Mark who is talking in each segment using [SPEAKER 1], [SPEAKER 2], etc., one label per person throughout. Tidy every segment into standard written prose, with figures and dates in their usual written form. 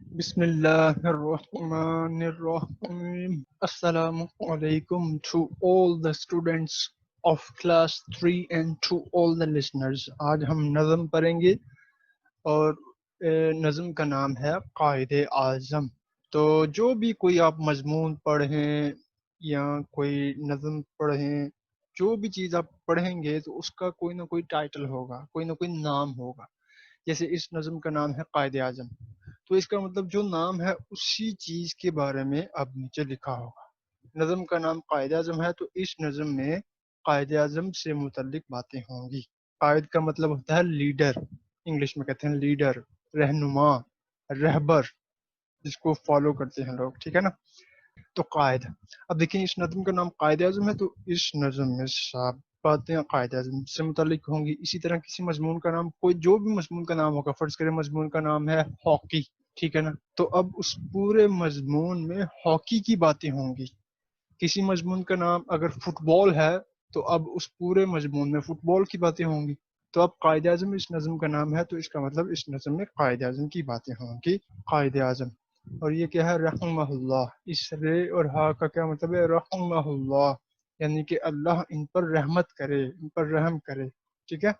[SPEAKER 1] بسم الله الرحمن الرحيم. Assalamu alaikum to all the students of class 3 and to all the listeners. آج ہم نظم پڑھیں گے اور نظم کا نام ہے قائد اعظم. تو جو بھی کوئی آپ مضمون پڑھیں یا کوئی نظم پڑھیں، جو بھی چیز آپ پڑھیں گے تو اس کا کوئی نہ کوئی ٹائٹل ہوگا، کوئی نہ کوئی نام ہوگا. جیسے اس نظم کا نام ہے قائد اعظم، تو اس کا مطلب جو نام ہے اسی چیز کے بارے میں اب نیچے لکھا ہوگا. نظم کا نام قائد اعظم ہے تو اس نظم میں قائد اعظم سے متعلق باتیں ہوں گی. قائد کا مطلب ہوتا ہے لیڈر، انگلش میں کہتے ہیں لیڈر، رہنما، رہبر، جس کو فالو کرتے ہیں لوگ، ٹھیک ہے نا. تو قائد، اب دیکھیں اس نظم کا نام قائد اعظم ہے تو اس نظم میں سب باتیں قائد اعظم سے متعلق ہوں گی. اسی طرح کسی مضمون کا نام، کوئی جو بھی مضمون کا نام ہوگا، فرض کریں مضمون کا نام ہے ہاکی، ٹھیک ہے نا، تو اب اس پورے مضمون میں ہاکی کی باتیں ہوں گی. کسی مضمون کا نام اگر فٹ بال ہے تو اب اس پورے مضمون میں فٹ بال کی باتیں ہوں گی. تو اب قائد اعظم اس نظم کا نام ہے تو اس کا مطلب اس نظم میں قائد اعظم کی باتیں ہوں گی. قائد اعظم، اور یہ کیا ہے؟ رحمہ اللہ. اس رے اور ہا کا کیا مطلب ہے؟ رحمہ اللہ، یعنی کہ اللہ ان پر رحمت کرے، ان پر رحم کرے، ٹھیک ہے.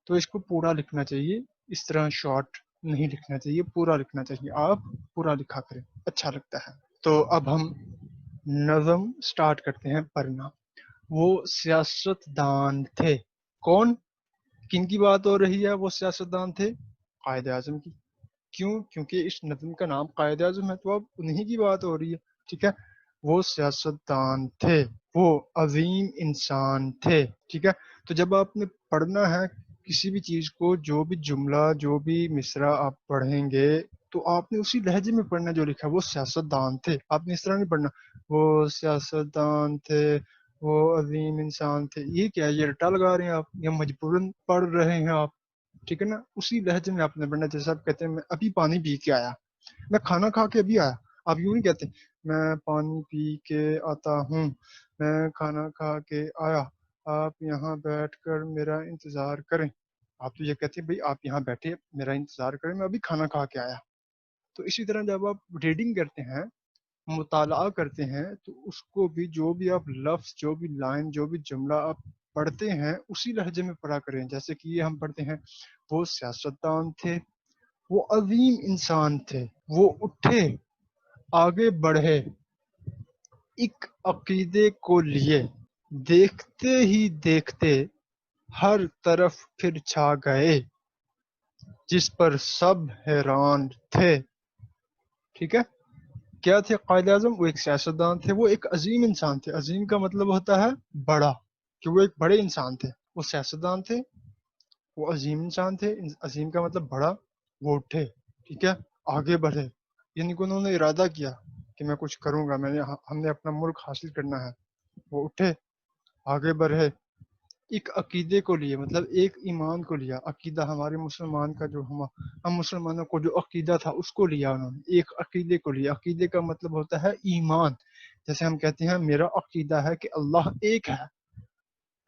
[SPEAKER 1] تو اس کو پورا لکھنا چاہیے، اس طرح شارٹ نہیں لکھنا چاہیے، پورا لکھنا چاہیے. آپ پورا لکھا کریں، اچھا لگتا ہے. تو اب ہم نظم سٹارٹ کرتے ہیں پڑھنا. وہ سیاست دان تھے. کون؟ کن کی بات ہو رہی ہے؟ وہ سیاست دان تھے قائد اعظم کی. کیوں؟ کیونکہ اس نظم کا نام قائد اعظم ہے تو اب انہی کی بات ہو رہی ہے، ٹھیک ہے. وہ سیاست دان تھے، وہ عظیم انسان تھے، ٹھیک ہے. تو جب آپ نے پڑھنا ہے کسی بھی چیز کو، جو بھی جملہ، جو بھی مصرع آپ پڑھیں گے تو آپ نے اسی لہجے میں پڑھنا جو لکھا ہے. وہ سیاست دان تھے، آپ نے اس طرح نہیں پڑھنا وہ سیاست دان تھے، وہ عظیم انسان تھے. یہ کیا ہے؟ یہ رٹا لگا رہے ہیں آپ یا مجبوراً پڑھ رہے ہیں آپ، ٹھیک ہے نا. اسی لہجے میں آپ نے پڑھنا. جیسے آپ کہتے ہیں میں ابھی پانی پی کے آیا، میں کھانا کھا کے ابھی آیا. آپ یوں نہیں کہتے میں پانی پی کے آتا ہوں، میں کھانا کھا کے آیا، آپ یہاں بیٹھ کر میرا انتظار کریں. آپ تو یہ کہتے ہیں بھائی آپ یہاں بیٹھے میرا انتظار کریں، میں ابھی کھانا کھا کے آیا. تو اسی طرح جب آپ ریڈنگ کرتے ہیں، مطالعہ کرتے ہیں، تو اس کو بھی جو بھی آپ لفظ، جو بھی لائن، جو بھی جملہ آپ پڑھتے ہیں اسی لہجے میں پڑھا کریں. جیسے کہ یہ ہم پڑھتے ہیں وہ سیاستدان تھے، وہ عظیم انسان تھے، وہ اٹھے، آگے بڑھے، ایک عقیدے کو لیے، دیکھتے ہی دیکھتے ہر طرف پھر چھا گئے، جس پر سب حیران تھے. ٹھیک ہے. کیا تھے قائد اعظم؟ وہ ایک سیاستدان تھے، وہ ایک عظیم انسان تھے. عظیم کا مطلب ہوتا ہے بڑا، کہ وہ ایک بڑے انسان تھے. وہ سیاستدان تھے، وہ عظیم انسان تھے. عظیم کا مطلب بڑا. وہ اٹھے، ٹھیک ہے، آگے بڑھے، یعنی کہ انہوں نے ارادہ کیا کہ میں کچھ کروں گا، ہم نے اپنا ملک حاصل کرنا ہے. وہ اٹھے، آگے بڑھے، ایک عقیدے کو لیے، مطلب ایک ایمان کو لیا. عقیدہ ہمارے مسلمان کا جو ہم مسلمانوں کو جو عقیدہ تھا اس کو لیا انہوں نے، ایک عقیدے کو لیا. عقیدے کا مطلب ہوتا ہے ایمان. جیسے ہم کہتے ہیں میرا عقیدہ ہے کہ اللہ ایک ہے.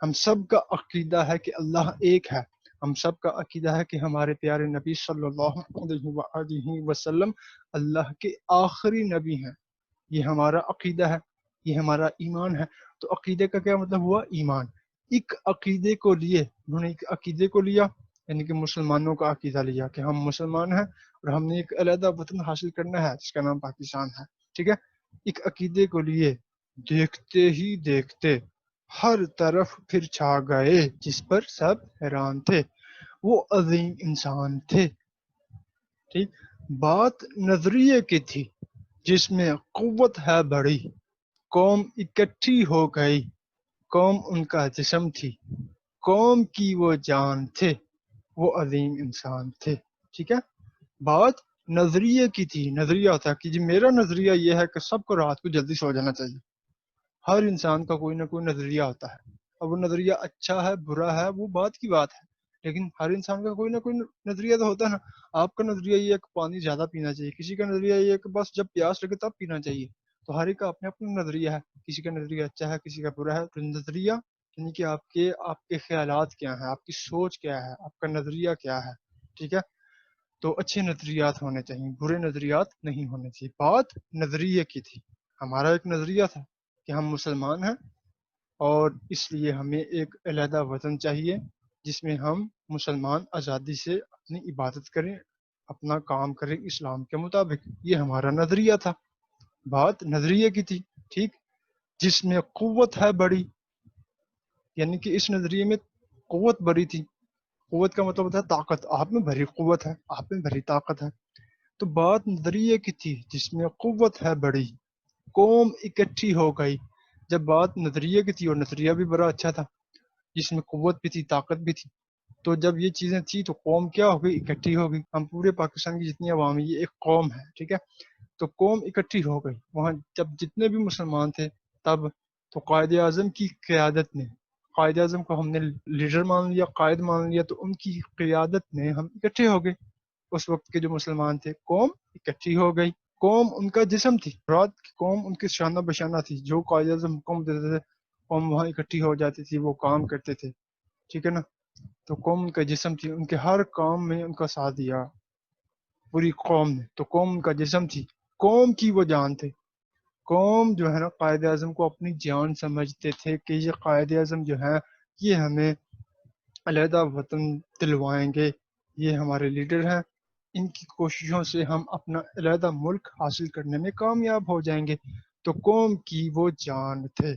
[SPEAKER 1] ہم سب کا عقیدہ ہے کہ اللہ ایک ہے. ہم سب کا عقیدہ ہے کہ ہمارے پیارے نبی صلی اللہ علیہ وآلہ وسلم اللہ کے آخری نبی ہیں. یہ ہمارا عقیدہ ہے، یہ ہمارا ایمان ہے. تو عقیدے کا کیا مطلب ہوا؟ ایمان. ایک عقیدے کو لیے، انہوں نے ایک عقیدے کو لیا، یعنی کہ مسلمانوں کا عقیدہ لیا کہ ہم مسلمان ہیں اور ہم نے ایک علیحدہ وطن حاصل کرنا ہے جس کا نام پاکستان ہے. ٹھیک ہے. ایک عقیدے کو لیے، دیکھتے ہی دیکھتے ہر طرف پھر چھا گئے، جس پر سب حیران تھے. وہ عظیم انسان تھے. ٹھیک. بات نظریے کی تھی جس میں قوت ہے بڑی، قوم اکٹھی ہو گئی، قوم ان کا جسم تھی، قوم کی وہ جان تھے، وہ عظیم انسان تھے. ٹھیک ہے. بات نظریے کی تھی. نظریہ ہوتا ہے کہ جی میرا نظریہ یہ ہے کہ سب کو رات کو جلدی سو جانا چاہیے. ہر انسان کا کوئی نہ کوئی نظریہ ہوتا ہے. اب وہ نظریہ اچھا ہے برا ہے وہ بات کی بات ہے، لیکن ہر انسان کا کوئی نہ کوئی نظریہ تو ہوتا ہے نا. آپ کا نظریہ یہ ہے کہ پانی زیادہ پینا چاہیے، کسی کا نظریہ یہ ہے کہ بس جب پیاس لگے تب پینا چاہیے. تو ہر ایک کا اپنا اپنا نظریہ ہے. کسی کا نظریہ اچھا ہے، کسی کا برا ہے. تو نظریہ یعنی کہ آپ کے خیالات کیا ہیں، آپ کی سوچ کیا ہے، آپ کا نظریہ کیا ہے. ٹھیک ہے. تو اچھے نظریات ہونے چاہیے، برے نظریات نہیں ہونے چاہیے۔ بات نظریے کی تھی، ہمارا ایک نظریہ تھا کہ ہم مسلمان ہیں اور اس لیے ہمیں ایک علیحدہ وطن چاہیے جس میں ہم مسلمان آزادی سے اپنی عبادت کریں، اپنا کام کریں اسلام کے مطابق۔ یہ ہمارا نظریہ تھا، بات نظریے کی تھی، ٹھیک۔ جس میں قوت ہے بڑی، یعنی کہ اس نظریے میں قوت بڑی تھی۔ قوت کا مطلب ہوتا ہے طاقت، آپ میں بھری قوت ہے، آپ میں بھری طاقت ہے۔ تو بات نظریے کی تھی جس میں قوت ہے بڑی، قوم اکٹھی ہو گئی۔ جب بات نظریے کی تھی اور نظریہ بھی بڑا اچھا تھا جس میں قوت بھی تھی، طاقت بھی تھی، تو جب یہ چیزیں تھی تو قوم کیا ہو گئی؟ اکٹھی ہو گئی۔ ہم پورے پاکستان کی جتنی عوام ہے یہ ایک قوم ہے، ٹھیک ہے۔ تو قوم اکٹھی ہو گئی وہاں جب جتنے بھی مسلمان تھے تب، تو قائد اعظم کی قیادت میں، قائد اعظم کو ہم نے لیڈر مان لیا، قائد مان لیا، تو ان کی قیادت میں ہم اکٹھے ہو گئے۔ اس وقت کے جو مسلمان تھے، قوم اکٹھی ہو گئی۔ قوم ان کا جسم تھی، رات کی قوم ان کے شانہ بشانہ تھی، جو قائد اعظم حکم دیتے تھے قوم وہاں اکٹھی ہو جاتی تھی، وہ کام کرتے تھے، ٹھیک ہے نا۔ تو قوم ان کا جسم تھی، ان کے ہر کام میں ان کا ساتھ دیا پوری قوم نے، تو قوم ان کا جسم تھی، قوم کی وہ جان تھے۔ قوم جو ہے نا قائد اعظم کو اپنی جان سمجھتے تھے کہ یہ قائد اعظم جو ہے یہ ہمیں علیحدہ وطن دلوائیں گے، یہ ہمارے لیڈر ہیں، ان کی کوششوں سے ہم اپنا علیحدہ ملک حاصل کرنے میں کامیاب ہو جائیں گے۔ تو قوم کی وہ جان تھے،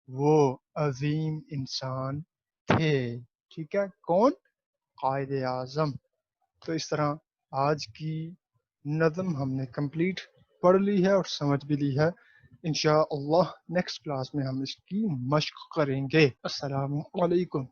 [SPEAKER 1] وہ عظیم انسان تھے، ٹھیک ہے۔ کون؟ قائد اعظم۔ تو اس طرح آج کی نظم ہم نے کمپلیٹ پڑھ لی ہے اور سمجھ بھی لی ہے۔ انشاءاللہ نیکسٹ کلاس میں ہم اس کی مشق کریں گے۔ السلام علیکم۔